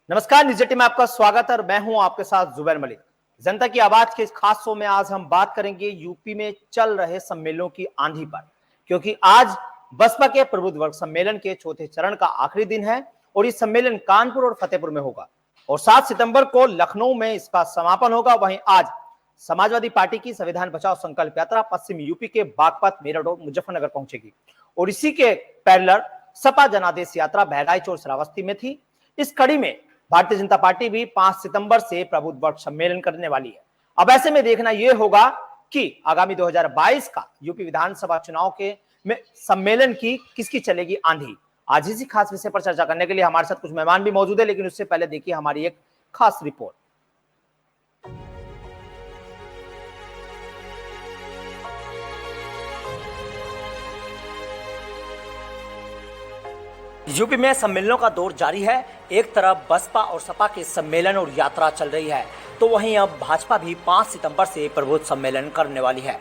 नमस्कार, news eighteen में आपका स्वागत है और मैं हूं आपके साथ जुबैर मलिक। जनता की आवाज के इस खास शो में आज हम बात करेंगे यूपी में चल रहे सम्मेलनों की आंधी पर, क्योंकि आज बसपा के प्रबुद्ध वर्ग सम्मेलन के चौथे चरण का आखिरी दिन है और ये सम्मेलन कानपुर और फतेहपुर में होगा और 7 सितंबर को लखनऊ में इसका समापन होगा। वहीं आज समाजवादी पार्टी की संविधान बचाओ संकल्प यात्रा पश्चिमी यूपी के बागपत, मेरठ और मुजफ्फरनगर पहुंचेगी और इसी के पैरेलल सपा जनादेश यात्रा बहराइच और श्रावस्ती में थी। इस कड़ी में भारतीय जनता पार्टी भी 5 सितंबर से प्रबुद्ध वर्ग सम्मेलन करने वाली है। अब ऐसे में देखना यह होगा कि आगामी 2022 का यूपी विधानसभा चुनाव के में सम्मेलन की किसकी चलेगी आंधी। आज इसी खास विषय पर चर्चा करने के लिए हमारे साथ कुछ मेहमान भी मौजूद है, लेकिन उससे पहले देखिए हमारी एक खास रिपोर्ट। यूपी में सम्मेलनों का दौर जारी है। एक तरफ बसपा और सपा के सम्मेलन और यात्रा चल रही है, तो वहीं अब भाजपा भी 5 सितंबर से प्रबुद्ध सम्मेलन करने वाली है।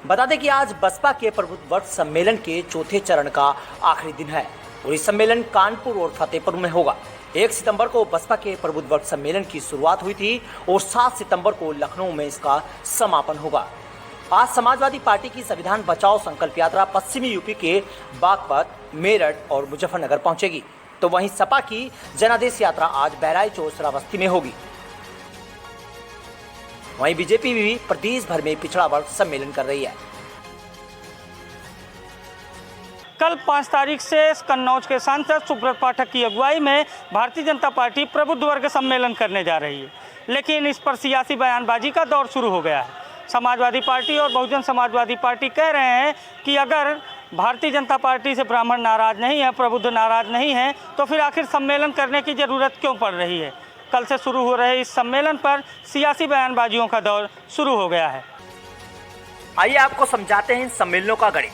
बता दें कि आज बसपा के प्रबुद्ध वर्ग सम्मेलन के चौथे चरण का आखिरी दिन है और इस सम्मेलन कानपुर और फतेहपुर में होगा। 1 सितंबर को बसपा के प्रबुद्ध वर्ग सम्मेलन की शुरुआत हुई थी और 7 सितंबर को लखनऊ में इसका समापन होगा। आज समाजवादी पार्टी की संविधान बचाओ संकल्प यात्रा पश्चिमी यूपी के बागपत, मेरठ और मुजफ्फरनगर पहुंचेगी, तो वहीं सपा की जनादेश यात्रा आज बहराइच और श्रावस्ती में होगी। वहीं बीजेपी भी प्रदेश भर में पिछड़ा वर्ग सम्मेलन कर रही है। कल 5 तारीख से कन्नौज के सांसद सुब्रत पाठक की अगुवाई में भारतीय जनता पार्टी प्रबुद्ध वर्ग सम्मेलन करने जा रही है, लेकिन इस पर सियासी बयानबाजी का दौर शुरू हो गया है। समाजवादी पार्टी और बहुजन समाजवादी पार्टी कह रहे हैं कि अगर भारतीय जनता पार्टी से ब्राह्मण नाराज नहीं है, प्रबुद्ध नाराज नहीं है, तो फिर आखिर सम्मेलन करने की जरूरत क्यों पड़ रही है। कल से शुरू हो रहे इस सम्मेलन पर सियासी बयानबाजियों का दौर शुरू हो गया है। आइए आपको समझाते हैं इन सम्मेलनों का गणित।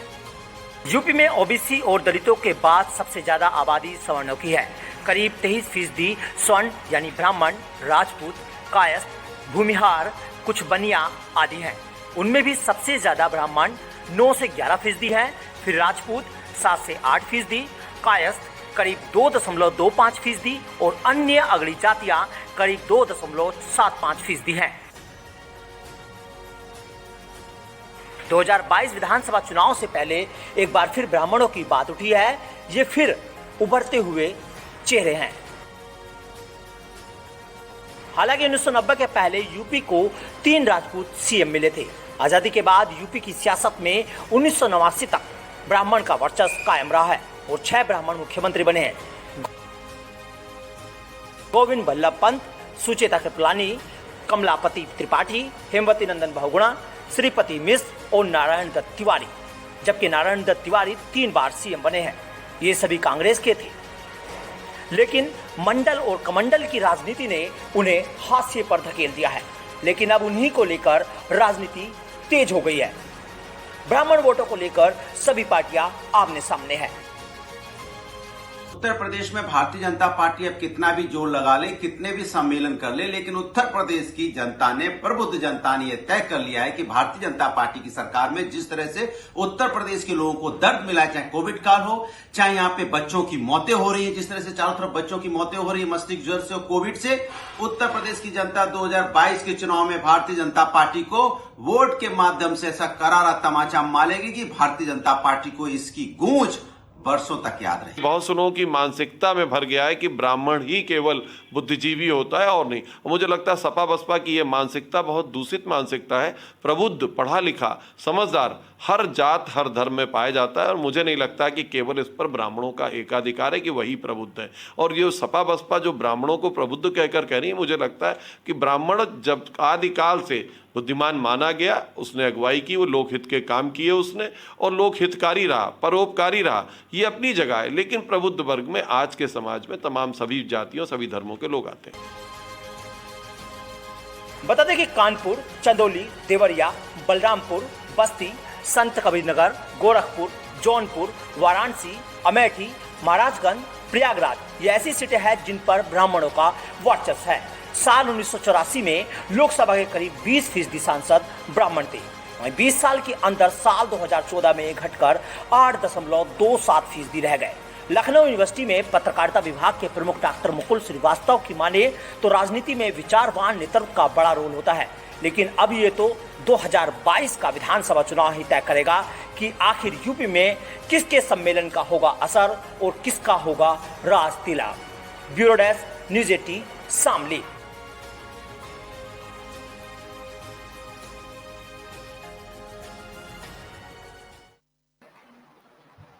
यूपी में ओबीसी और दलितों के बाद सबसे ज्यादा आबादी सवर्णों की है। करीब 23% स्वर्ण यानी ब्राह्मण, राजपूत, कायस्थ, भूमिहार, कुछ बनिया आदि हैं। उनमें भी सबसे ज्यादा ब्राह्मण 9 से 11% है, फिर राजपूत 7 से 8%, कायस्थ करीब 2.25% और अन्य अगली जातियां करीब 2.75% हैं। 2022 विधानसभा चुनाव से पहले एक बार फिर ब्राह्मणों की बात उठी है। ये फिर उभरते हुए चेहरे हैं। हालांकि 1990 के पहले यूपी को 3 राजपूत सीएम मिले थे। आजादी के बाद यूपी की सियासत में 1989 तक ब्राह्मण का वर्चस्व कायम रहा है और 6 ब्राह्मण मुख्यमंत्री बने हैं। गोविंद बल्लभ पंत, सुचेता कृपलानी, कमलापति त्रिपाठी, हेमवती नंदन बहुगुणा, श्रीपति मिश्र और नारायण दत्त तिवारी, जबकि नारायण दत्त तिवारी 3 बार सीएम बने हैं। ये सभी कांग्रेस के थे, लेकिन मंडल और कमंडल की राजनीति ने उन्हें हाशिए पर धकेल दिया है। लेकिन अब उन्हीं को लेकर राजनीति तेज हो गई है। ब्राह्मण वोटों को लेकर सभी पार्टियां आमने सामने हैं। उत्तर प्रदेश में भारतीय जनता पार्टी अब कितना भी जोर लगा ले, कितने भी सम्मेलन कर ले, लेकिन उत्तर प्रदेश की जनता ने, प्रबुद्ध जनता ने यह तय कर लिया है कि भारतीय जनता पार्टी की सरकार में जिस तरह से उत्तर प्रदेश के लोगों को दर्द मिला है, चाहे कोविड काल हो, चाहे यहाँ पे बच्चों की मौतें हो रही है, जिस तरह से चारों तरफ बच्चों की मौतें हो रही है मस्तिष्क ज्वर से और कोविड से, उत्तर प्रदेश की जनता 2022 के चुनाव में भारतीय जनता पार्टी को वोट के माध्यम से ऐसा करारा तमाचा मारेगी कि भारतीय जनता पार्टी को इसकी गूंज वर्षों तक याद रहे। बहुत सुनों की मानसिकता में भर गया है कि ब्राह्मण ही केवल बुद्धिजीवी होता है और नहीं। मुझे लगता है सपा बसपा की ये मानसिकता बहुत दूषित मानसिकता है। प्रबुद्ध, पढ़ा लिखा, समझदार हर जात हर धर्म में पाया जाता है और मुझे नहीं लगता कि केवल इस पर ब्राह्मणों का एकाधिकार है कि वही प्रबुद्ध है। और ये सपा बसपा जो ब्राह्मणों को प्रबुद्ध कहकर कह रही है, मुझे लगता है कि ब्राह्मण जब आदिकाल से बुद्धिमान माना गया, उसने अगुवाई की, वो लोकहित के काम किए उसने और लोकहितकारी रहा, परोपकारी रहा, ये अपनी जगह है। लेकिन प्रबुद्ध वर्ग में आज के समाज में तमाम सभी जातियों, सभी धर्मों के लोग आते हैं। बता दें कि कानपुर, चंदौली, देवरिया, बलरामपुर, बस्ती, संत कबीरनगर, गोरखपुर, जौनपुर, वाराणसी, अमेठी, महाराजगंज, प्रयागराज ये ऐसी सीटें हैं जिन पर ब्राह्मणों का वर्चस्व है। साल 1984 में लोकसभा के करीब 20% सांसद ब्राह्मण थे। वहीं 20 साल के अंदर साल 2014 में घटकर 8.27% रह गए। लखनऊ यूनिवर्सिटी में पत्रकारिता विभाग के प्रमुख डॉक्टर मुकुल श्रीवास्तव की माने तो राजनीति में विचारवान नेतृत्व का बड़ा रोल होता है, लेकिन अब ये तो 2022 का विधानसभा चुनाव ही तय करेगा कि आखिर यूपी में किसके सम्मेलन का होगा असर और किसका होगा Raj Tilak. Bureau desk, news 18 Shamli.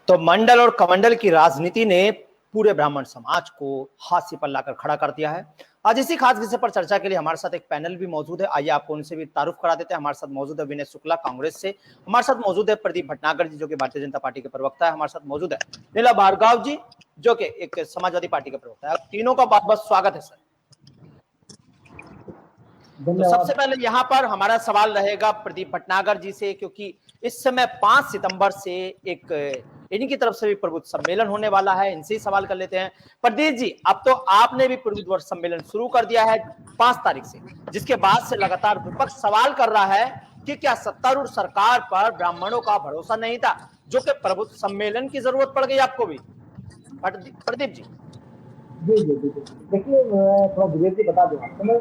तो मंडल और कमंडल की राजनीति ने पूरे ब्राह्मण समाज को हाथ पर लाकर खड़ा कर दिया है। आज इसी खास विषय पर चर्चा के लिए हमारे साथ एक पैनल भी मौजूद है। आइए आपको उनसे भी तारुफ करा देते हैं। हमारे साथ मौजूद है विनय शुक्ला कांग्रेस से, हमारे साथ मौजूद है प्रदीप भटनागर जी जो कि भारतीय जनता पार्टी के प्रवक्ता है, हमारे साथ मौजूद है नीला भार्गव जी जो कि एक समाजवादी पार्टी के प्रवक्ता है। तीनों का बहुत बहुत स्वागत है सर। तो सबसे पहले यहाँ पर हमारा सवाल रहेगा प्रदीप भटनागर जी से, क्योंकि इस समय 5 सितंबर से एक इन्हीं की तरफ से भी प्रबुद्ध सम्मेलन होने वाला है। इनसे ही सवाल कर लेते हैं। प्रदीप जी, अब तो आपने भी प्रबुद्ध वर्ग सम्मेलन शुरू कर दिया है 5 तारीख से, जिसके बाद से लगातार विपक्ष सवाल कर रहा है कि क्या सत्तारूढ़ सरकार पर ब्राह्मणों का भरोसा नहीं था, जो कि प्रबुद्ध सम्मेलन की जरूरत पड़ गई आपको भी। प्रदीप जी। जी जी जी देखिए, मैं थोड़ा विवेक जी बता दूं आपको।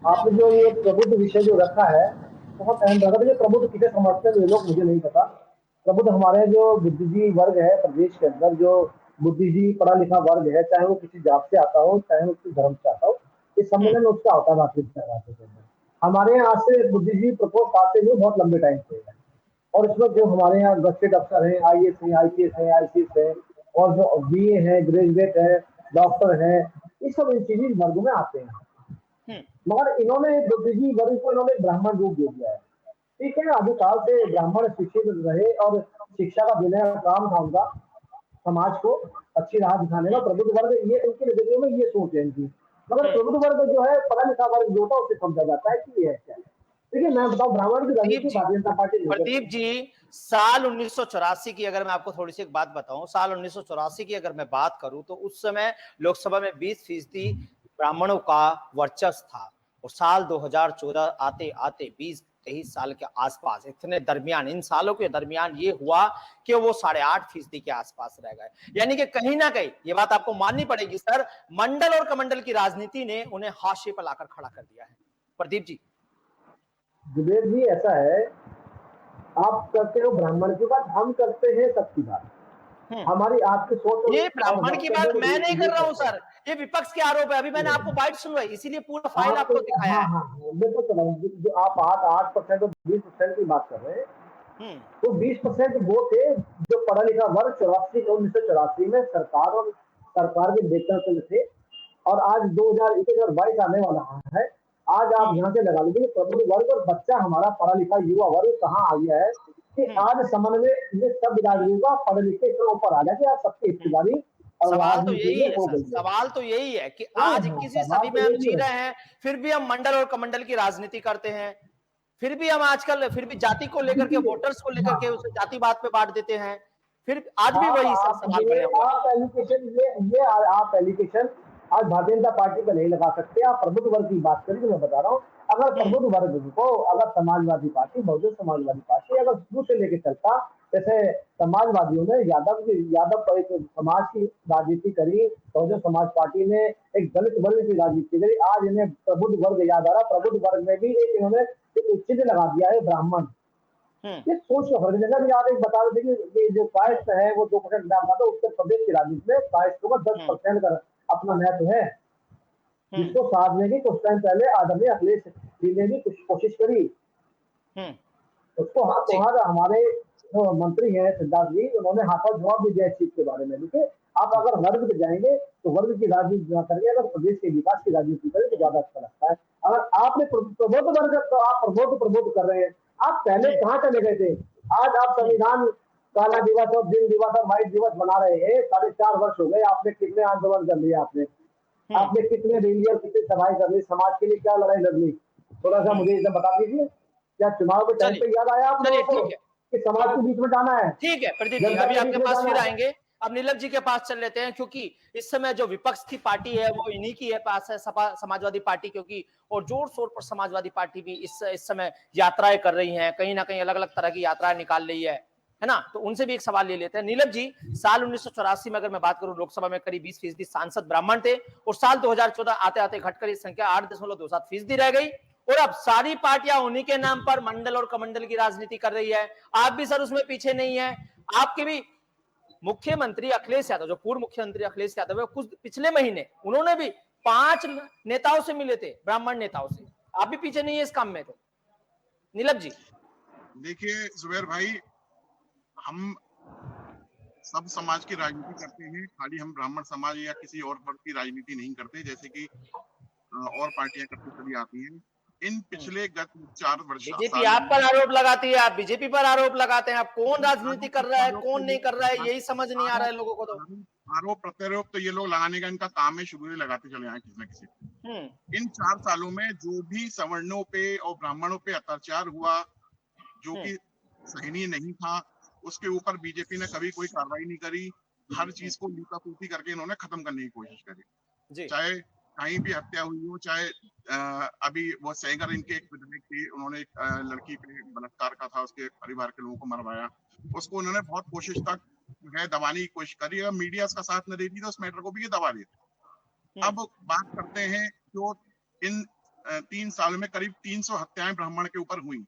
आपने जो ये प्रबुद्ध विषय जो रखा है बहुत अहम रखा। देखिए, प्रबुद्ध किसे समझते हैं ये लोग मुझे नहीं पता। प्रबुद्ध हमारे जो बुद्धिजीवी वर्ग है प्रदेश के अंदर, जो बुद्धिजीवी पढ़ा लिखा वर्ग है, चाहे वो किसी जात से आता हो, चाहे वो किसी धर्म से आता हो, इस सम्मेलन में उसका होता है भारतीय जनता पार्टी के अंदर। हमारे यहाँ से बुद्धिजीवी प्रकोष्ठ आते हुए बहुत लंबे टाइम से है, और इसमें जो हमारे यहाँ गस्टेड अफसर हैं, IAS हैं, IPS हैं, ICS हैं, और जो BA है, ग्रेजुएट है, डॉक्टर है, ये सब इंजीनियरिंग वर्ग में आते हैं। मगर इन्होंने बुद्धिजीवी वर्ग को इन्होंने ब्राह्मण रूप दे दिया है। ठीक है, अधिकाल से ब्राह्मण शिक्षित रहे और शिक्षा का देने का काम था उनका, समाज को अच्छी राह दिखाने का। प्रबुद्ध वर्ग ये उनके नजरिए में ये सोच है इनकी। मगर प्रबुद्ध वर्ग जो है पढ़ा लिखा वर्ग जो होता है उसे समझा जाता है कि ये है क्या। देखिए, मैं बताऊं, ब्राह्मण की राजनीति भारतीय जनता पार्टी। प्रदीप जी, साल 1984 की अगर मैं आपको थोड़ी सी एक बात बताऊं, साल 1984 की अगर मैं बात करूं तो उस समय लोकसभा में 20% ब्राह्मणों का वर्चस्व था, और साल 2014 आते आते 20-23 साल के आसपास, इतने दरमियान, इन सालों के दरमियान ये हुआ कि वो 8.5% के आसपास रह गए। यानी कि कहीं ना कहीं ये बात आपको माननी पड़ेगी सर, मंडल और कमंडल की राजनीति ने उन्हें हाशिए पर लाकर खड़ा कर दिया है। प्रदीप जी। विवेक जी, ऐसा है, आप करते हो ब्राह्मण की बात, हम करते हैं सबकी बात। हमारी आपकी सोच। ये ब्राह्मण की बात मैं नहीं कर रहा हूं सर, ये विपक्ष के आरोप है। अभी मैंने आपको बाइट सुनवाई, इसीलिए पूरा फाइल आपको दिखाया है। देखो, जो आप 8% और 20% की बात कर रहे हैं, तो 20% वो थे जो पढ़ा लिखा वर्ग 1984 में सरकार के नेतृत्व थे, और आज 2021 और 22 आने वाला है। आज आप यहाँ से लगा लीजिए प्रबुद्ध वर्ग और बच्चा हमारा पढ़ा लिखा युवा वर्ग कहाँ आ गया है कि आज समन्वय ये सब राजनीति का पढ़े लिखे इतना ऊपर आ गया कि आज सबकी हिस्सेदारी। सवाल तो यही है सर, सवाल तो यही है कि आज 21वीं सदी में हम जी रहे हैं, फिर भी हम मंडल और कमंडल की राजनीति करते हैं। फिर भी हम आजकल फिर भी जाति को लेकर के, वोटर्स को लेकर के उसे जातिवाद पे बांट देते हैं। फिर आज भी वही सवाल बने हुए हैं। आप एलिगेशन आज भारतीय जनता पार्टी पर नहीं लगा सकते। आप प्रबुद्ध वर्ग की बात करें तो मैं बता रहा हूँ, अगर प्रबुद्ध वर्ग को अगर समाजवादी पार्टी, बहुजन समाजवादी पार्टी अगर शुरू से लेके चलता, जैसे समाजवादियों ने यादव एक समाज की राजनीति करी, बहुजन समाज पार्टी ने एक दलित वर्ग की राजनीति करी, आज इन्हें प्रबुद्ध वर्ग याद आ रहा। प्रबुद्ध वर्ग में भी एक इन्होंने चिन्ह लगा दिया है ब्राह्मण। ये सोच का फर्क है। आप एक बता रहे थे कि जो कास्ट है वो 2% डालता था, उत्तर प्रदेश की राजनीति में कास्ट का 10% का अपना महत्व है, जिसको साधने की कुछ टाइम पहले आदरणीय अखिलेश जी ने भी कुछ कोशिश करी। उसको हमारे जो मंत्री हैं सिद्धार्थ जी, उन्होंने हाथों जवाब भी दिया इस चीज के बारे में। देखिए, आप अगर वर्ग पे जाएंगे तो वर्ग की राजनीति ना करके अगर प्रदेश के विकास की राजनीति करें तो ज्यादा अच्छा लगता है। अगर आपने प्रबोध वर्ग, तो आप प्रबोध कर रहे हैं। आप पहले कहाँ चले गए थे? आज आप संविधान काला दिवस और दिन दिवस और व्हाइट दिवस बना रहे हैं। 4.5 वर्ष हो गए, आपने कितने आंदोलन कर लिए, आपने कितने रैली और कितनी सभाएं कर ली, समाज के लिए क्या लड़ाई लड़ ली, थोड़ा सा मुझे एकदम बता दीजिए। क्या चुनाव के टाइम पे याद आया आप लोगों को कि समाज के बीच में जाना है? ठीक है प्रदीप जी, अभी आपके पास फिर आएंगे। अब नीलम जी के पास चल लेते हैं, क्योंकि इस समय जो विपक्ष की पार्टी है वो इन्हीं की है, पास है सपा समाजवादी पार्टी, क्योंकि और जोर शोर पर समाजवादी पार्टी भी इस समय यात्राएं कर रही हैं, कहीं ना कहीं अलग अलग तरह की यात्राएं निकाल रही है। है ना। तो उनसे भी एक सवाल ले लेते हैं। नीलम जी, साल 1984 में अगर मैं बात करूं, लोकसभा में करीब 20% सांसद ब्राह्मण थे और साल 2014 आते आते घटकर ये संख्या 8.27% रह गई और अब सारी पार्टियां उन्हीं के नाम पर मंडल और कमंडल की राजनीति कर रही है। आप भी सर उसमें पीछे नहीं है। आपके भी मुख्यमंत्री अखिलेश यादव, जो पूर्व मुख्यमंत्री अखिलेश यादव है, कुछ पिछले महीने उन्होंने भी 5 नेताओं से मिले थे, ब्राह्मण नेताओं से। आप भी पीछे नहीं है इस काम में। तो नीलम जी देखिए जुबैर भाई, हम सब समाज की राजनीति करते हैं, खाली हम ब्राह्मण समाज या किसी और वर्ग की राजनीति नहीं करते, जैसे कि और पार्टियां करती चली आती हैं। इन पिछले गत 4 वर्ष बीजेपी आप पर आरोप लगाती है, आप बीजेपी पर आरोप लगाते हैं। आप कौन राजनीति कर रहा है, कौन नहीं कर रहा है, यही समझ नहीं आ रहा है लोगों को। तो आरोप प्रत्यारोप तो ये लोग लगाने का इनका काम है, शुरू से लगाते चले आए किसी न किसी। इन 4 सालों में जो भी सवर्णों पे और ब्राह्मणों पे अत्याचार हुआ, जो कि सहनीय नहीं था, उसके ऊपर बीजेपी ने कभी कोई कार्रवाई नहीं करी। हर चीज को लीपापोती करके इन्होंने खत्म करने की कोशिश करी। चाहे कहीं भी हत्या हुई हो, चाहे अभी वो सेंगर इनके एक विधायक थे, उन्होंने एक लड़की पे बलात्कार का था, उसके परिवार के लोगों को मरवाया, उसको उन्होंने बहुत कोशिश तक है दबाने की कोशिश करी। अगर मीडिया इसका साथ न देती तो उस मैटर को भी ये दबा देते। अब बात करते हैं जो इन 3 साल में करीब 300 हत्याएं ब्राह्मण के ऊपर हुई।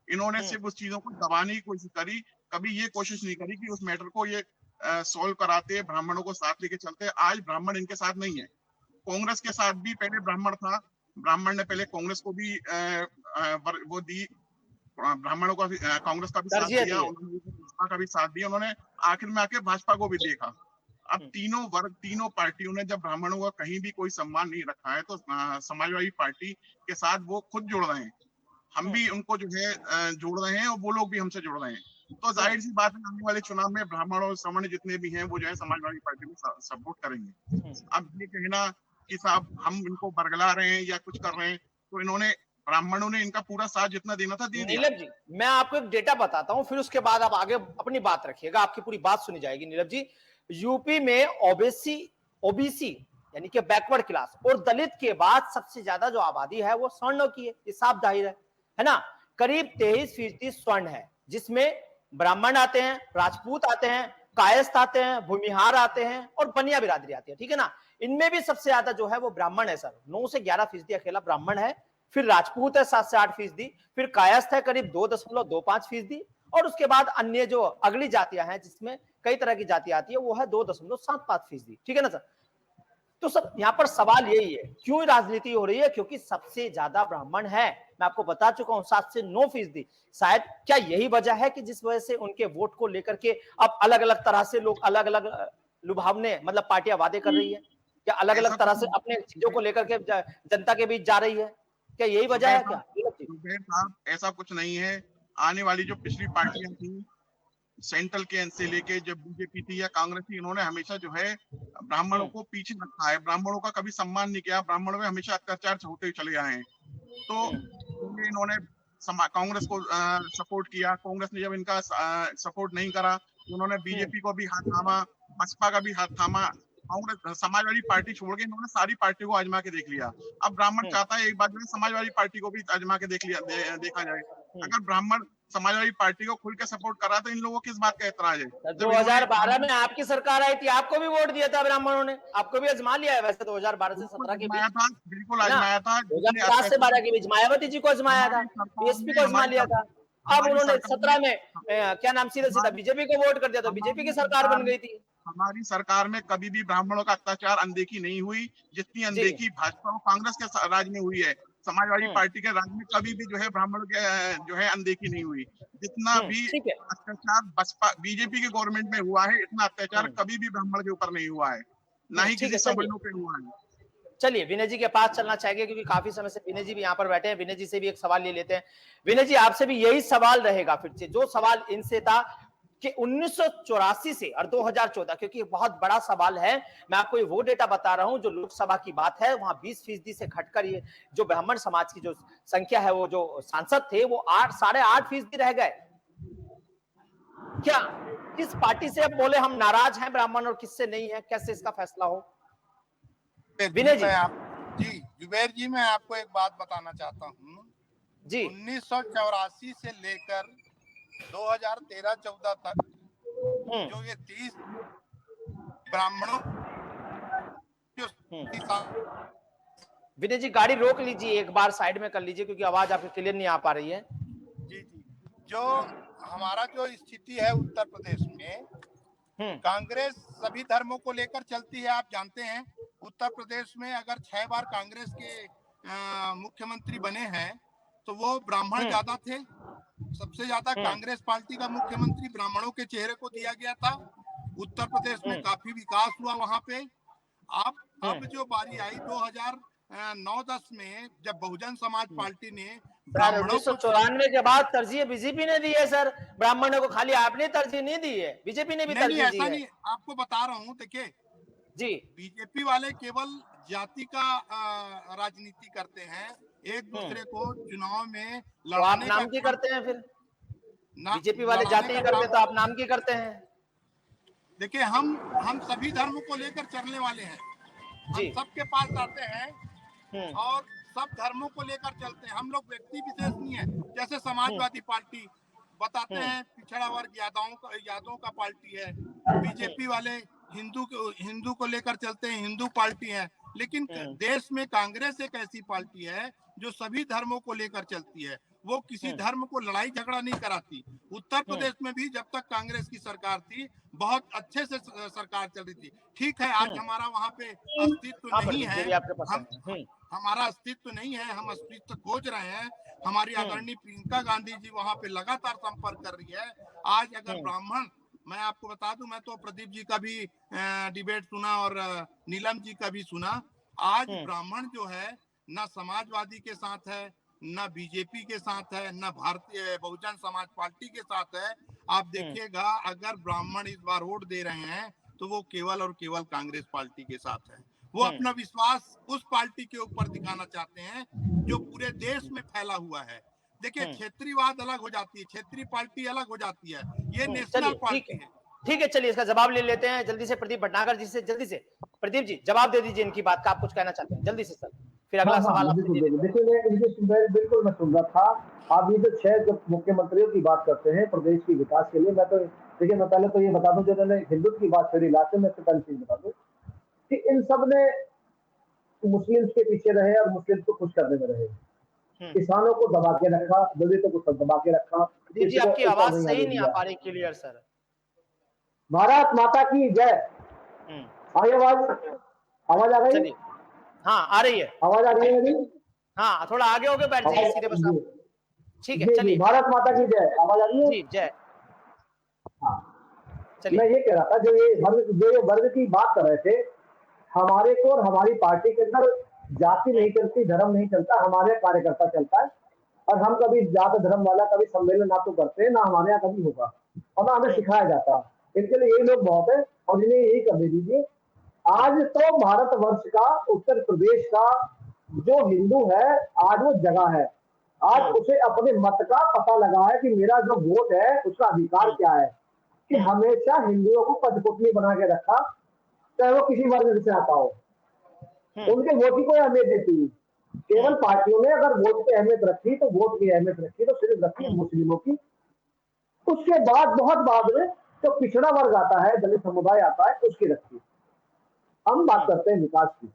इन्होंने सिर्फ उस चीजों को दबाने की कोशिश करी, कभी ये कोशिश नहीं करी कि उस मैटर को ये सॉल्व कराते, ब्राह्मणों को साथ लेके चलते। आज ब्राह्मण इनके साथ नहीं है। कांग्रेस के साथ भी पहले ब्राह्मण था, ब्राह्मण ने पहले कांग्रेस को भी वो दी, ब्राह्मणों का भी कांग्रेस का भी साथ दिया, उन्होंने भाजपा का भी साथ दिया, उन्होंने आखिर में आके भाजपा को भी देखा। अब तीनों वर्ग, तीनों पार्टियों ने जब ब्राह्मणों का कहीं भी कोई सम्मान नहीं रखा है, तो समाजवादी पार्टी के साथ वो खुद जुड़ रहे हैं। हम भी उनको जो है जोड़ रहे हैं और वो लोग भी हमसे जुड़ रहे हैं। तो जाहिर सी बात है, आने वाले चुनाव में ब्राह्मण और सवर्ण जितने भी हैं वो जो है समाजवादी पार्टी को सपोर्ट करेंगे। अब ये कहना कि साहब हम इनको बरगला रहे हैं या कुछ कर रहे हैं, तो इन्होंने, ब्राह्मणों ने इनका पूरा साथ जितना देना था दे दिया। नीलम जी, मैं आपको एक डेटा बताता हूं, फिर उसके बाद आप आगे अपनी बात रखिएगा, आपकी पूरी बात सुनी जाएगी। नीलम जी, यूपी में ओबीसी यानी कि बैकवर्ड क्लास और दलित के बाद सबसे ज्यादा जो आबादी है वो स्वर्णों की है। ये साफ जाहिर है ना। करीब 23% स्वर्ण है, जिसमें ब्राह्मण आते हैं, राजपूत आते हैं, कायस्थ आते हैं, भूमिहार आते हैं और बनिया बिरादरी आती है। ठीक है ना। इनमें भी सबसे ज्यादा जो है वो ब्राह्मण है सर, 9 से 11% अकेला ब्राह्मण है, फिर राजपूत है 7 से 8%, फिर कायस्थ है करीब 2.25% और उसके बाद अन्य जो अगली जातियां हैं, जिसमें कई तरह की जातियां आती है, वो है 2.75%। ठीक है ना सर। तो सर यहाँ पर सवाल यही है, क्यों राजनीति हो रही है? क्योंकि सबसे ज्यादा ब्राह्मण है। मैं आपको बता चुका हूं 7 से 9%। शायद क्या यही वजह है कि जिस वजह से उनके वोट को लेकर के अब अलग अलग तरह से लोग अलग अलग लुभावने मतलब पार्टियां वादे कर रही है, या अलग अलग तरह से अपने चीजों को लेकर के जनता के बीच जा रही है? क्या यही वजह है क्या? साहब ऐसा कुछ नहीं है। आने वाली जो पिछली पार्टियां थी, सेंट्रल के से लेके जब बीजेपी थी या कांग्रेस थी, इन्होंने हमेशा जो है ब्राह्मणों को पीछे रखा है, ब्राह्मणों का कभी सम्मान नहीं किया, ब्राह्मणों में हमेशा अत्याचार होते चले आए हैं। तो इन्होंने कांग्रेस को सपोर्ट किया, कांग्रेस ने जब इनका सपोर्ट नहीं करा तो उन्होंने बीजेपी को भी हाथ थामा, बसपा का भी हाथ थामा, कांग्रेस समाजवादी पार्टी छोड़ के इन्होंने सारी पार्टी को आजमा के देख लिया। अब ब्राह्मण चाहता है एक बार जो है समाजवादी पार्टी को भी आजमा के देखा जाए। अगर ब्राह्मण समाजवादी पार्टी को खुल के सपोर्ट करा तो इन लोगों को किस बात का ऐतराज है? 2012 में आपकी सरकार आई थी, आपको भी वोट दिया था ब्राह्मणों ने, आपको भी आजमा लिया है वैसे 2012 से 17 के बीच। बिल्कुल आजमाया था, 2007 से 12 के बीच मायावती जी को आजमाया था, बीएसपी को आजमा लिया था। अब उन्होंने 17 में क्या नाम सीधा बीजेपी को वोट कर दिया, तो बीजेपी की सरकार बन गई थी। हमारी सरकार में कभी भी ब्राह्मणों का अत्याचार अनदेखी नहीं हुई, जितनी अनदेखी भाजपा और कांग्रेस के राज में हुई है। समाजवादी पार्टी के राज में कभी भी जो है ब्राह्मणों के जो है अनदेखी नहीं हुई। जितना भी अत्याचार बसपा बीजेपी के गवर्नमेंट में हुआ है, इतना अत्याचार कभी भी ब्राह्मण के ऊपर नहीं हुआ है, ना ही किसी सवर्णों पे हुआ है। चलिए विनय जी के पास चलना चाहेंगे, क्योंकि काफी समय से विनय जी भी यहाँ पर बैठे हैं। विनय जी से भी एक सवाल ले लेते हैं। विनय जी, आपसे भी यही सवाल रहेगा फिर से, जो सवाल इनसे था कि 1984 से और 2014, क्योंकि बहुत बड़ा सवाल है। मैं आपको वो डेटा बता रहा हूं जो लोकसभा की बात है, वहां 20% से घटकर ये जो ब्राह्मण समाज की जो संख्या है, वो जो सांसद थे वो 8.5% रह गए। क्या किस पार्टी से अब बोले हम नाराज हैं ब्राह्मण और किससे नहीं है? कैसे इसका फैसला हो? विनय जी। जी जुबैर जी, मैं आपको एक बात बताना चाहता हूँ जी। 1984 से लेकर 2013-14 तक जो ये 30 ब्राह्मणों विनय जी गाड़ी रोक लीजिए, एक बार साइड में कर लीजिए क्योंकि आवाज आपकी क्लियर नहीं आ पा रही है। जी जी, जो हमारा जो स्थिति है उत्तर प्रदेश में, कांग्रेस सभी धर्मों को लेकर चलती है। आप जानते हैं उत्तर प्रदेश में अगर 6 बार कांग्रेस के मुख्यमंत्री बने हैं तो वो ब्राह्मण ज्यादा थे। सबसे ज्यादा कांग्रेस पार्टी का मुख्यमंत्री ब्राह्मणों के चेहरे को दिया गया था। उत्तर प्रदेश में काफी विकास हुआ वहां पे। अब जो बारी आई 2009-10 में, जब बहुजन समाज पार्टी ने ब्राह्मणों को 1994 के बाद तरजीह बीजेपी ने दी है सर, ब्राह्मणों को खाली आपने तरजीह नहीं दी है, बीजेपी ने भी तरजीह दी है। ऐसा नहीं, आपको बता रहा हूँ, देखिए जी, बीजेपी वाले केवल जाति का राजनीति करते हैं, एक दूसरे को चुनाव में तो आप नाम की करते हैं फिर? बीजेपी वाले जाति ही करते तो आप नाम की करते हैं? देखिए हम सभी धर्मों को लेकर चलने वाले हैं, हम सबके पास आते हैं और सब धर्मों को लेकर चलते हैं। हम लोग व्यक्ति विशेष नहीं है। जैसे समाजवादी पार्टी बताते हैं पिछड़ा वर्ग यादवों का पार्टी है, बीजेपी वाले हिंदू को लेकर चलते हैं, हिंदू पार्टी है। लेकिन देश में कांग्रेस एक ऐसी पार्टी है जो सभी धर्मों को लेकर चलती है। वो किसी धर्म को लड़ाई झगड़ा नहीं कराती। उत्तर प्रदेश में भी जब तक कांग्रेस की सरकार थी बहुत अच्छे से सरकार चल रही थी। ठीक है, आज हमारा वहाँ पे अस्तित्व नहीं है, हमारा अस्तित्व नहीं है, हम अस्तित्व खोज रहे हैं। हमारी आदरणीय प्रियंका गांधी जी वहाँ पे लगातार संपर्क कर रही है। आज अगर ब्राह्मण, मैं आपको बता दूं, मैं तो प्रदीप जी का भी डिबेट सुना और नीलम जी का भी सुना। आज ब्राह्मण जो है ना समाजवादी के साथ है, ना बीजेपी के साथ है, ना भारतीय बहुजन समाज पार्टी के साथ है। आप देखिएगा अगर ब्राह्मण इस बार वोट दे रहे हैं तो वो केवल और केवल कांग्रेस पार्टी के साथ है। वो अपना विश्वास उस पार्टी के ऊपर दिखाना चाहते हैं जो पूरे देश में फैला हुआ है। देखिए क्षेत्रीयवाद अलग हो जाती है, क्षेत्रीय पार्टी अलग हो जाती है, ये नेशनल पार्टी है। ठीक है, चलिए इसका जवाब ले लेते हैं जल्दी से प्रदीप भटनागर जी से। जल्दी से प्रदीप जी जवाब दे दीजिए इनकी बात का, आप कुछ कहना चाहते हैं जल्दी से सर, फिर अगला सवाल। देखिए बिल्कुल मैं सुन रहा था। आप ये जो 6 मुख्यमंत्रियों की बात करते हैं प्रदेश के विकास के लिए, मैं तो देखिए मैं पहले तो ये बता दूं, जो उन्होंने हिंदुत्व की बात करी लास्ट में, पहले चीज बता दूं कि इन सब ने मुस्लिम्स के पीछे रहे और मुस्लिम्स को खुश करने में रहे। किसानों को दबा के रखा, दलितों को सब दबा के रखा। जी आपकी आवाज सही नहीं आ पा रही क्लियर सर। भारत माता की जय। आई आवाज आ गई? हाँ आ रही है, आवाज आ रही है मेरी? हाँ थोड़ा आगे होके बैठ जाइए सीधे बस। ठीक है चलिए। भारत माता की जय। आवाज आ रही है? जी जय। हाँ मैं ये कह रहा था, जो ये वर्ग की बात कर रहे थे, हमारे को और हमारी पार्टी के अंदर जाति नहीं चलती, धर्म नहीं चलता, हमारे कार्यकर्ता चलता है। और हम कभी जात धर्म वाला कभी सम्मेलन ना तो करते हैं, ना हमारे यहाँ कभी होगा और ना हमें सिखाया जाता। इनके लिए यही लोग बहुत है और इन्हें यही कर दे दीजिए। आज तो भारतवर्ष का, उत्तर प्रदेश का जो हिंदू है आज वो जगह है, आज उसे अपने मत का पता लगा है कि मेरा जो वोट है उसका अधिकार क्या है। कि हमेशा हिंदुओं को कठपुतली बना के रखा, चाहे वो किसी वर्ग से आता हो, उनके वोट की कोई अहमियत नहीं थी। केवल पार्टियों ने अगर वोट की अहमियत रखी तो वोट की अहमियत रखी तो सिर्फ रखी मुस्लिमों की। उसके बाद बहुत बाद में तो पिछड़ा वर्ग आता है, दलित समुदाय आता है, उसकी रखी। हम बात करते हैं विकास की,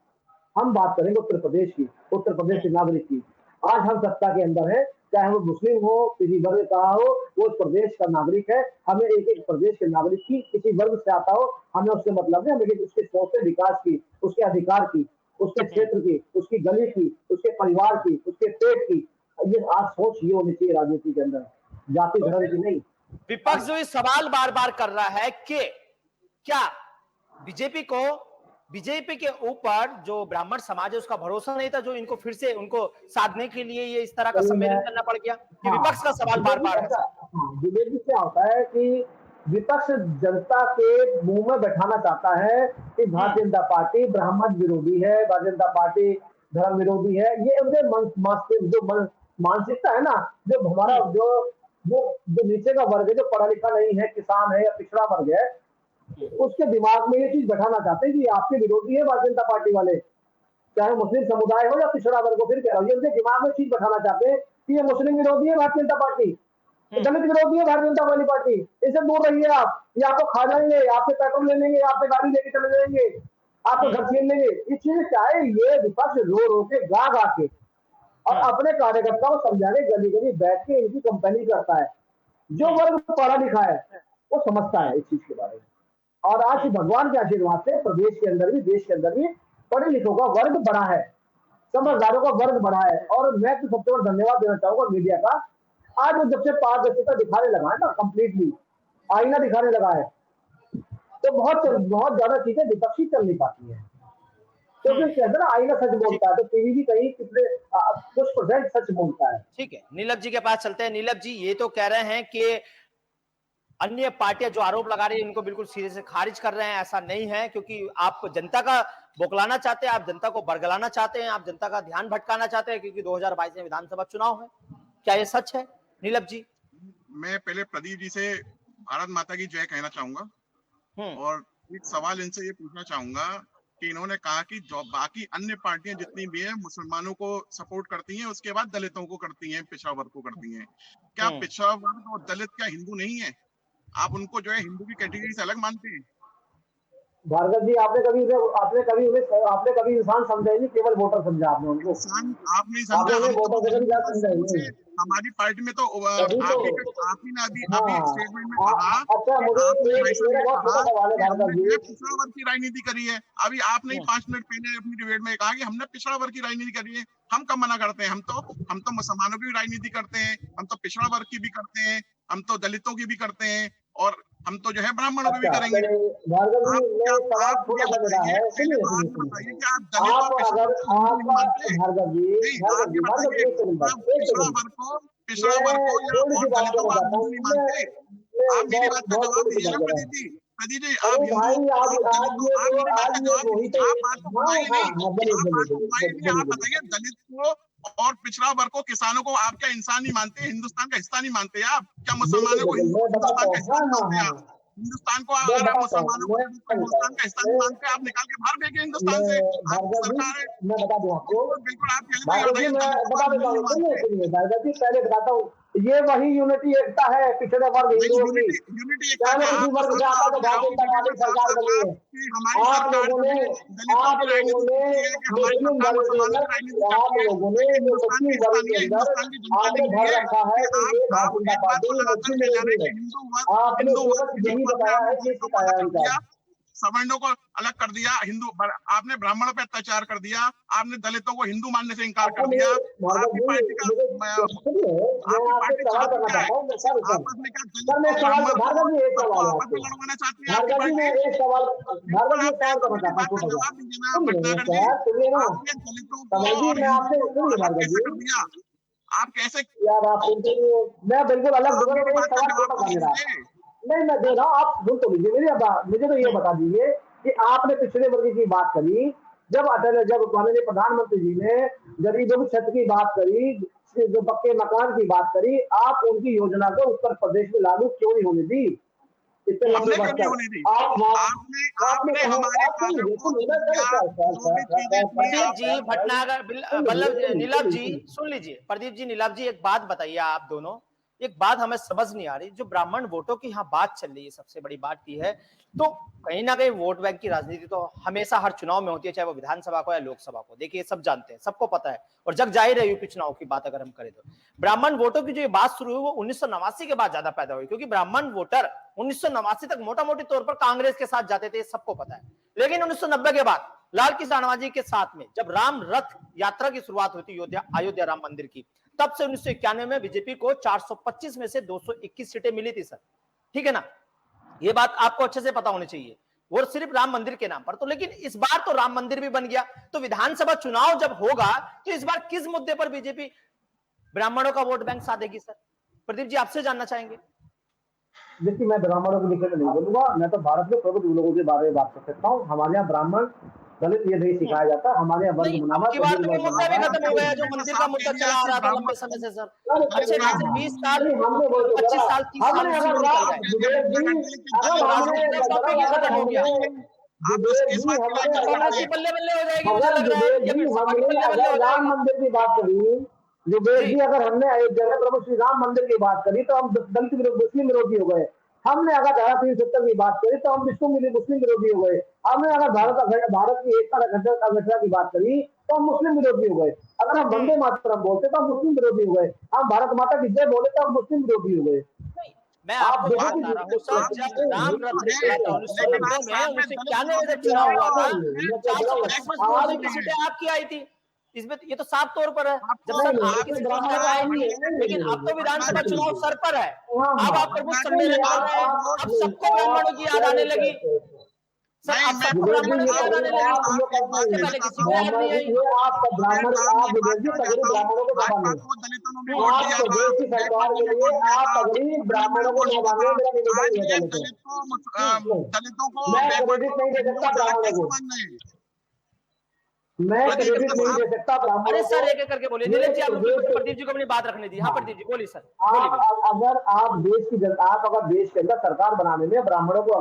हम बात करेंगे उत्तर प्रदेश की, उत्तर प्रदेश के नागरिक की। आज हम सत्ता के अंदर है, चाहे वो मुस्लिम हो, किसी वर्ग का हो, वो प्रदेश का नागरिक है। हमें एक प्रदेश के नागरिक की, किसी वर्ग से आता हो, हमें उससे मतलब नहीं, लेकिन उसके सोच से विकास की, उसके अधिकार की, उसके क्षेत्र की, उसकी गली की, उसके परिवार की, उसके पेट की, ये आज सोच ये होनी चाहिए राजनीति के अंदर, जाति धर्म की नहीं। विपक्ष जो इस सवाल बार बार कर रहा है कि क्या बीजेपी के ऊपर जो ब्राह्मण समाज है उसका भरोसा नहीं था, जो इनको फिर से उनको साधने के लिए ये इस तरह का सम्मेलन करना पड़ गया। कि विपक्ष का सवाल बार बार है। विवेक क्या होता है कि विपक्ष जनता के मुंह में बैठाना चाहता है कि भारतीय जनता पार्टी ब्राह्मण विरोधी है, भारतीय जनता पार्टी धर्म विरोधी है। ये उनके जो मानसिकता है ना, जो हमारा जो नीचे का वर्ग है, जो पढ़ा लिखा नहीं है, किसान है या पिछड़ा वर्ग है, उसके दिमाग में ये चीज बैठाना चाहते हैं कि आपके विरोधी है भारतीय जनता पार्टी वाले, चाहे मुस्लिम समुदाय हो या पिछड़ा वर्ग हो। फिर कह रहा हूँ, ये उनके दिमाग में चीज बैठाना चाहते हैं कि ये मुस्लिम विरोधी है भारतीय जनता पार्टी, दलित विरोधी है भारतीय जनता वाली पार्टी, इससे दूर रहिए आप। ये आपको खा जाएंगे, आपसे पेट्रोल ले लेंगे, आपसे गाड़ी लेके चले जाएंगे, आपको घर छीन लेंगे। इस चीज क्या है, ये विपक्ष रो रो के गा गा के और अपने कार्यकर्ताओं को समझाने गली गली बैठ के इनकी कंपनी करता है। जो वर्ग पढ़ा लिखा है वो समझता है इस चीज के बारे में। और आज भगवान के आशीर्वाद से प्रदेश के अंदर भी, देश के अंदर भी पढ़े लिखों का वर्ग बढ़ा है, समझदारों का वर्ग बढ़ा है। और मैं तो सबसे बड़ा धन्यवाद देना चाहूंगा मीडिया का। आज वो जब से पारदर्शिता दिखाने लगा है ना, कंप्लीटली आईना दिखाने लगा है, तो बहुत ज्यादा चीजें विपक्षी चल नहीं पाती है। तो फिर कहते ना आईना सच बोलता है, तो टीवी भी कहीं कितने कुछ % सच बोलता है। ठीक है, नीलम जी के पास चलते हैं। नीलम जी, ये तो कह रहे हैं कि अन्य पार्टियां जो आरोप लगा रही है उनको बिल्कुल सीधे से खारिज कर रहे हैं। ऐसा नहीं है, क्योंकि आप जनता का बौखलाना चाहते हैं, आप जनता को बरगलाना चाहते हैं, आप जनता का ध्यान भटकाना चाहते हैं, क्योंकि 2022 में विधानसभा चुनाव है। क्या ये सच है नीलम जी? मैं पहले प्रदीप जी से भारत माता की जय कहना चाहूंगा और एक सवाल इनसे ये पूछना चाहूंगा कि इन्होंने कहा कि जो बाकी अन्य पार्टियां जितनी भी हैं मुसलमानों को सपोर्ट करती हैं, उसके बाद दलितों को करती हैं, पिछड़ा वर्ग को करती हैं। क्या पिछड़ा वर्ग और दलित क्या हिंदू नहीं है? आप उनको जो है हिंदू की कैटेगरी से अलग मानते हैं? भार्गव जी, आपने कभी इंसान समझा ही नहीं, केवल वोटर समझा आपने उनको। आप नहीं समझा। हमारी पार्टी में तो आप ही ने अभी स्टेटमेंट में कहा पिछड़ा वर्ग की राजनीति करी है। अभी आपने 5 मिनट पहले अपनी डिबेट में कहा कि हमने पिछड़ा वर्ग की राजनीति करी है। हम कब मना करते हैं? हम तो मुसलमानों की भी राजनीति करते हैं, हम तो पिछड़ा वर्ग की भी करते हैं, हम तो दलितों की भी करते हैं, और हम तो जो है ब्राह्मणों की भी करेंगे। पिछड़ा वर्ग को या दलितों को आप नहीं मानते? आप मेरी बात का जवाब दीजिए ना प्रदीप जी। प्रदीप जी, आप हिंदू, आप मेरी बात का जवाब दीजिए। आप बात को घुमाइए नहीं, आप बताइए दलित को और पिछड़ा वर्ग को, किसानों को आप क्या इंसान नहीं मानते? हिंदुस्तान का हिस्सा नहीं मानते आप? क्या मुसलमानों को हिंदुस्तान का हिस्सा नहीं मानते आप? हिंदुस्तान को अगर आप मुसलमानों को हिंदुस्तान का हिस्सा नहीं मानते, आप निकाल के बाहर फेंके हिंदुस्तान से। आपकी सरकार है, बिल्कुल आप पहले बताता हूँ, ये वही यूनिटी एकता है पिछड़े वर्ग हिंदुओं की। सरकार बनी है। आप लोगों ने मुस्लिम वर्ग के अंदर, आपने भर रखा है कि ये भारतीय जनता पार्टी मुस्लिम है। आपने यही बताया है कि सिखाया इनका। सवर्णों को अलग कर दिया, हिंदू आपने ब्राह्मणों पे अत्याचार कर दिया, आपने दलितों को हिंदू मानने से इनकार कर दिया। आपकी पार्टी का आपकी पार्टी क्या है? आपस में क्या आपस में लड़वाना चाहती है आपकी पार्टी? जवाब दीजिए ना, कैसे कर दिया? आप कैसे? मैं बिल्कुल अलग नहीं, मैं दे रहा हूँ, आप सुन तो लीजिए। मुझे तो ये बता दीजिए कि आपने पिछड़े वर्ग की बात करी, जब माननीय प्रधानमंत्री जी ने गरीबों की छत की बात करी, जो पक्के मकान की बात करी, आप उनकी योजना को उत्तर प्रदेश में लागू क्यों नहीं होने दी? प्रदीप जी भटनागर, नीलम जी सुन लीजिए। प्रदीप जी, नीलम जी, एक बात बताइए आप दोनों, एक बात हमें समझ नहीं आ रही। जो ब्राह्मण वोटों की यहाँ बात चल रही है, सबसे बड़ी बात की है, तो कहीं ना कहीं वोट बैंक की राजनीति तो हमेशा हर चुनाव में होती है, चाहे वो विधानसभा को या लोकसभा को। देखिए, सब जानते हैं, सबको पता है, और जग जाहिर है यूपी चुनाव की बात अगर हम करें तो ब्राह्मण वोटों की जो ये बात शुरू हुई वो 1989 के बाद ज्यादा पैदा हुई, क्योंकि ब्राह्मण वोटर 1989 तक मोटा मोटी तौर पर कांग्रेस के साथ जाते थे, सबको पता है। लेकिन 1990 के बाद लाल कृष्ण आडवाणी के साथ में जब राम रथ यात्रा की शुरुआत हुई थी अयोध्या राम मंदिर की, तब से 1991 में बीजेपी को 425 में से 221 सीटें मिली थी सर, ठीक है ना? ये बात आपको अच्छे से पता होनी चाहिए, और सिर्फ राम मंदिर के नाम पर। तो लेकिन इस बार तो राम मंदिर भी बन गया, तो विधानसभा चुनाव जब होगा तो इस बार किस मुद्दे पर बीजेपी ब्राह्मणों का vote bank साधेगी sir? Pradeep ji, आपसे जानना चाहेंगे। देखिए, मैं ब्राह्मणों के विषय में नहीं बोलूंगा, मैं तो भारत के प्रबुद्ध लोगों के बारे में बात कर सकता हूँ। हमारे यहाँ ब्राह्मण दलित ये नहीं सिखाया जाता, हमारे यहाँ वर्ग मुद्दा भी खत्म हो गया, जो मंदिर का मुद्दा चला आ रहा था लंबे समय से सर। अच्छे 20 साल 25 साल 30 साल राम मंदिर की बात करी, जुबेर जी, अगर हमने अयोध्या में प्रभु श्री राम मंदिर की बात करी तो हम दलित मुस्लिम विरोधी हो गए। हमने अगर धारा 370 की बात करी तो हम विश्व मुस्लिम विरोधी हो गए। हमने अगर भारत की एकता अखंडता की बात करी तो हम मुस्लिम विरोधी हो गए। अगर हम वंदे मातरम बोलते तो हम मुस्लिम विरोधी हो गए। हम भारत माता की जय बोले तो हम मुस्लिम विरोधी हो गए। मैं आपको बात बता रहा हूँ सर, जब राम रथ निकला था 1990 में, 1991 में जब चुनाव हुआ था, 425 की सीटें आपकी आई थी। इसमें ये तो साफ तौर पर है, जब सर आपकी सीटें आएंगी, लेकिन अब तो विधानसभा चुनाव सर पर है। अब आप प्रमुख सम्मेलन कर रहे हैं, अब सबको ब्राह्मणों की याद आने लगी। सर अब सबको ब्राह्मणों की याद आने लगी, इसके पहले किसी को याद नहीं आई। आपका ब्राह्मण, आप ब्राह्मणों को दबाने, आप प्रदेश की सरकार के लिए आप अगली ब्राह्मणों को दबाने, मेरा निवेदन है। दलितों को मैं क्रेडिट नहीं दे सकता ब्राह्मणों को, मैं क्रेडिट नहीं दे सकता ब्राह्मणों को। अरे सर एक एक करके बोलिए, नीरज जी आप प्रदीप जी को अपनी बात रखने दी। हाँ प्रदीप जी बोलिए सर। अगर आप देश की जनता, आप अगर देश के अंदर सरकार बनाने में ब्राह्मणों को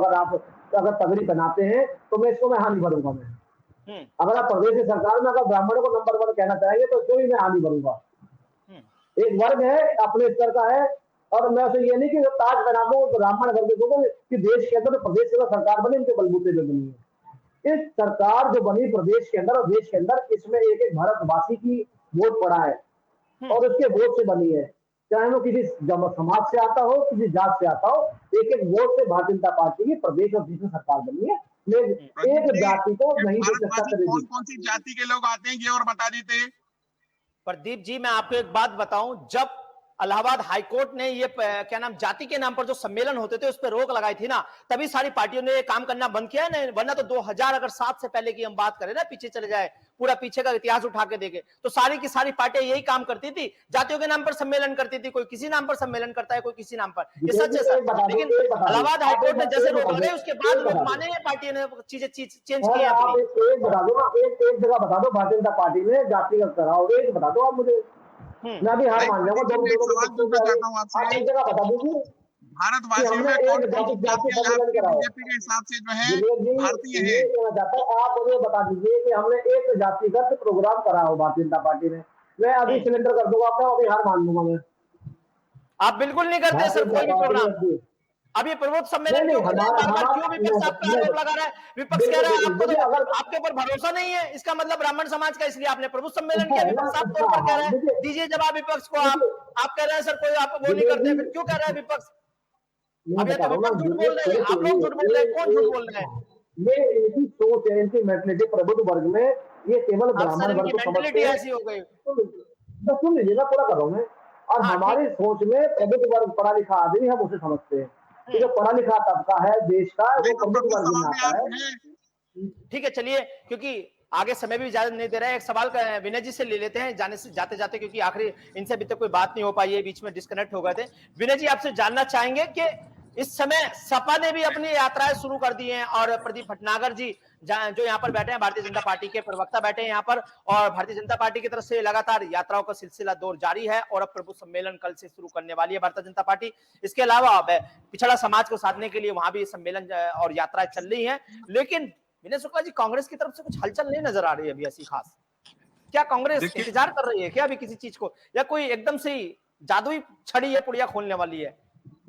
अगर पगड़ी बनाते हैं तो मैं इसको मैं हानि भरूंगा। मैं अगर आप प्रदेश की सरकार में अगर ब्राह्मणों को नंबर 1 कहना चाहेंगे तो इसको भी मैं हानि भरूंगा। एक वर्ग है, अपने स्तर का है, और मैं उसे ये नहीं कि ताज बना दूं ब्राह्मण वर्ग को कि देश के अंदर प्रदेश के अंदर सरकार बने इनके बलबूते पे बनी है। इस सरकार जो बनी प्रदेश के अंदर और देश के अंदर, इसमें एक एक भारतवासी की वोट पड़ा है और उसके वोट से बनी है। चाहे वो किसी समाज से आता हो, किसी जात से आता हो, एक एक वोट से भारतीय जनता पार्टी की प्रदेश और देश में सरकार बनी है। एक जाति को नहीं दे सकता। कौन कौन सी जाति के लोग आते हैं ये और बता देते। प्रदीप जी मैं आपको एक बात बताऊं, जब इलाहाबाद हाईकोर्ट ने ये क्या नाम जाति के नाम पर जो सम्मेलन होते थे उस पर रोक लगाई थी ना, तभी सारी पार्टियों ने काम करना बंद किया है। वरना तो 2007 से पहले की हम बात करें ना, पीछे चले जाए, पूरा पीछे का इतिहास उठा के देखे तो सारी की सारी पार्टियां यही काम करती थी, जातियों के नाम पर सम्मेलन करती थी। कोई किसी नाम पर सम्मेलन करता है, कोई किसी नाम पर, ये सच है सर। लेकिन इलाहाबाद हाईकोर्ट ने जैसे रोक लगाई उसके बाद माने पार्टियों ने चीजें चेंज की है। आप एक बता दो ना, एक जगह बता दो भारतीय जनता पार्टी ने जाति का कराओगे, एक बता दो आप मुझे, मैं भी हार मान जाऊंगा। एक जगह बता दीजिए भारतवासियों में कौन बीजेपी के हिसाब से जो है भारतीय है। आप मुझे बता दीजिए कि हमने एक जातिगत प्रोग्राम करा हो भारतीय जनता पार्टी ने, मैं अभी सिलेंडर कर दूंगा आपका, अभी हार मान लूंगा मैं। आप बिल्कुल नहीं करते सर कोई भी प्रोग्राम। अब ये प्रबुद्ध सम्मेलन क्यों कर रहे हैं, बार-बार क्यों विपक्ष आप पर आरोप लगा रहा है? विपक्ष कह रहा है आपको तो आपके ऊपर भरोसा नहीं है, इसका मतलब ब्राह्मण समाज का, इसलिए आपने प्रबुद्ध सम्मेलन किया। विपक्ष साफ तौर पर कह रहा है, दीजिए जवाब विपक्ष को। आप कह रहे हैं सर कोई आप वो नहीं करते, फिर क्यों कह रहा है विपक्ष? अब ये तो विपक्ष झूठ बोल रहे हैं, आप लोग झूठ बोल रहे हैं, कौन झूठ बोल रहे हैं? ये इनकी सोच है, इनकी मेंटलिटी प्रबुद्ध वर्ग में, ये केवल ब्राह्मण वर्ग को समझते हैं। ऐसी हो गई। सुन लीजिए ना, पूरा कर रहा हूं मैं। और हमारी सोच में प्रबुद्ध वर्ग पढ़ा लिखा आदमी हम उसे समझते हैं। जो पढ़ा लिखा तबका है देश का, वो प्रबुद्ध वर्ग में आता है। ठीक है चलिए, क्योंकि आगे समय भी इजाजत नहीं दे रहा है, एक सवाल विनय जी से ले लेते हैं जाते जाते, क्योंकि आखिरी इनसे अभी तक कोई बात नहीं हो पाई है, बीच में डिस्कनेक्ट हो गए थे। विनय जी आपसे जानना चाहेंगे कि इस समय सपा ने भी अपनी यात्राएं शुरू कर दी हैं और प्रदीप भटनागर जी जो यहाँ पर बैठे हैं, भारतीय जनता पार्टी के प्रवक्ता बैठे हैं यहाँ पर, और भारतीय जनता पार्टी की तरफ से लगातार यात्राओं का सिलसिला दौर जारी है और अब प्रबुद्ध सम्मेलन कल से शुरू करने वाली है भारतीय जनता पार्टी। इसके अलावा पिछड़ा समाज को साधने के लिए वहां भी सम्मेलन और यात्राएं चल रही है। लेकिन विनय शुक्ला जी, कांग्रेस की तरफ से कुछ हलचल नहीं नजर आ रही है अभी ऐसी खास। क्या कांग्रेस इंतजार कर रही है क्या अभी किसी चीज को, या कोई एकदम से जादुई छड़ी है पुड़िया खोलने वाली है?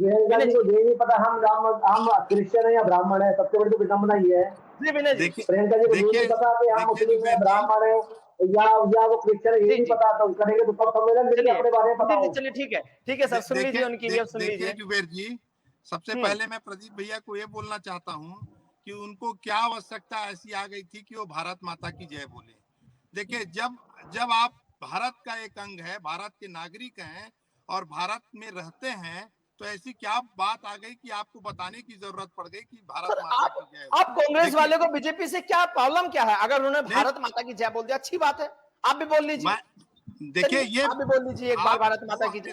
ये नहीं पता हम क्रिश्चियन है या ब्राह्मण है, सबसे बड़ी तो विडंबना ये है। प्रियंका जी को नहीं पता कि हम मुस्लिम है, ब्राह्मण है या वो क्रिश्चियन है, ये नहीं पता। तो करेंगे तो सब सम्मेलन मिलके अपने बारे में पता हो। चलिए ठीक है सर, सुन लीजिए उनकी भी, अब सुन लीजिए। जुबेर जी, सबसे पहले मैं प्रदीप भैया को ये बोलना चाहता हूँ कि उनको क्या आवश्यकता ऐसी आ गई थी कि वो भारत माता की जय बोले। देखिए, जब आप भारत का एक अंग है, भारत के नागरिक हैं और भारत में रहते हैं, तो ऐसी क्या बात आ गई कि आपको बताने की जरूरत पड़ गई कि भारत माता की जय। आप कांग्रेस वाले को बीजेपी से क्या प्रॉब्लम क्या है? अगर उन्होंने भारत माता की जय बोल दिया अच्छी बात है, आप भी बोल लीजिए। देखिए, ये आप भी बोल लीजिए एक बार भारत माता की जय।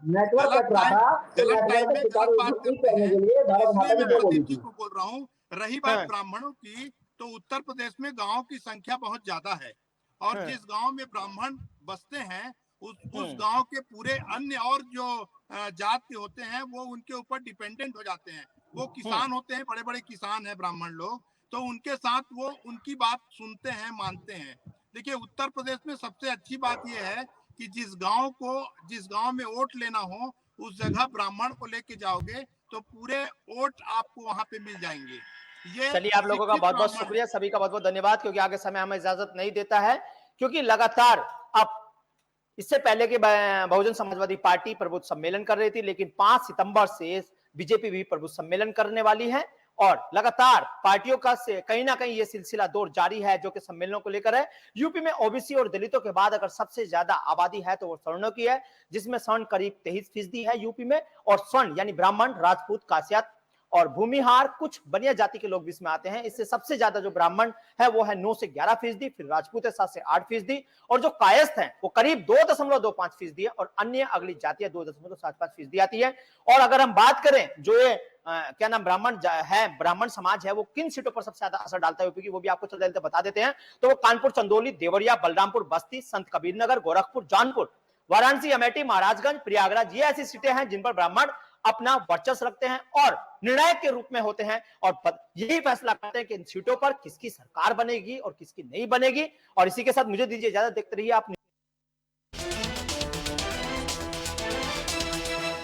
नेटवर्क कट रहा था, बोल रहा हूँ। रही बात ब्राह्मणों की, तो उत्तर प्रदेश में गाँव की संख्या बहुत ज्यादा है और जिस गांव में ब्राह्मण बसते हैं उस गांव के पूरे अन्य और जो जात के होते हैं वो उनके ऊपर डिपेंडेंट हो जाते हैं। वो किसान होते हैं, बड़े बड़े किसान हैं ब्राह्मण लोग, तो तो उनके साथ वो उनकी बात सुनते हैं, मानते हैं। देखिए उत्तर प्रदेश में सबसे अच्छी बात यह है कि जिस गांव में वोट लेना हो उस जगह ब्राह्मण को लेके जाओगे तो पूरे वोट आपको वहां पे मिल जाएंगे। ये चलिए, आप लोगों का बहुत बहुत शुक्रिया, सभी का बहुत बहुत धन्यवाद, क्योंकि आगे समय हमें इजाजत नहीं देता है, क्योंकि लगातार अब इससे पहले के बहुजन समाजवादी पार्टी प्रबुद्ध सम्मेलन कर रही थी, लेकिन 5 सितंबर से बीजेपी भी प्रबुद्ध सम्मेलन करने वाली है और लगातार पार्टियों का से कहीं ना कहीं ये सिलसिला दौर जारी है जो कि सम्मेलनों को लेकर है। यूपी में ओबीसी और दलितों के बाद अगर सबसे ज्यादा आबादी है तो वो सवर्णों की है, जिसमें स्वर्ण करीब 23% है यूपी में, और स्वर्ण यानी ब्राह्मण, राजपूत, काश्यप और भूमिहार, कुछ बनिया जाति के लोग भी इसमें आते हैं। इससे सबसे ज्यादा जो ब्राह्मण है वो है 9 से 11%, फिर राजपूत है 7 से 8%, और जो कायस्थ हैं वो करीब 2.25% है, और अन्य अगली जातियां 2.75% आती है। और अगर हम बात करें जो ये क्या नाम ब्राह्मण समाज है, वो किन सीटों पर सबसे ज्यादा असर डालता है यूपी की, वो भी आपको चलते बता देते हैं। तो वो कानपुर, चंदौली, देवरिया, बलरामपुर, बस्ती, संत कबीरनगर, गोरखपुर, जौनपुर, वाराणसी, अमेठी, महाराजगंज, प्रयागराज, ये ऐसी सीटें हैं जिन पर ब्राह्मण अपना वर्चस्व रखते हैं और निर्णायक के रूप में होते हैं और यही फैसला करते हैं कि इन सीटों पर किसकी सरकार बनेगी और किसकी नहीं बनेगी। और इसी के साथ मुझे दीजिए इजाजत, देखते रहिए आप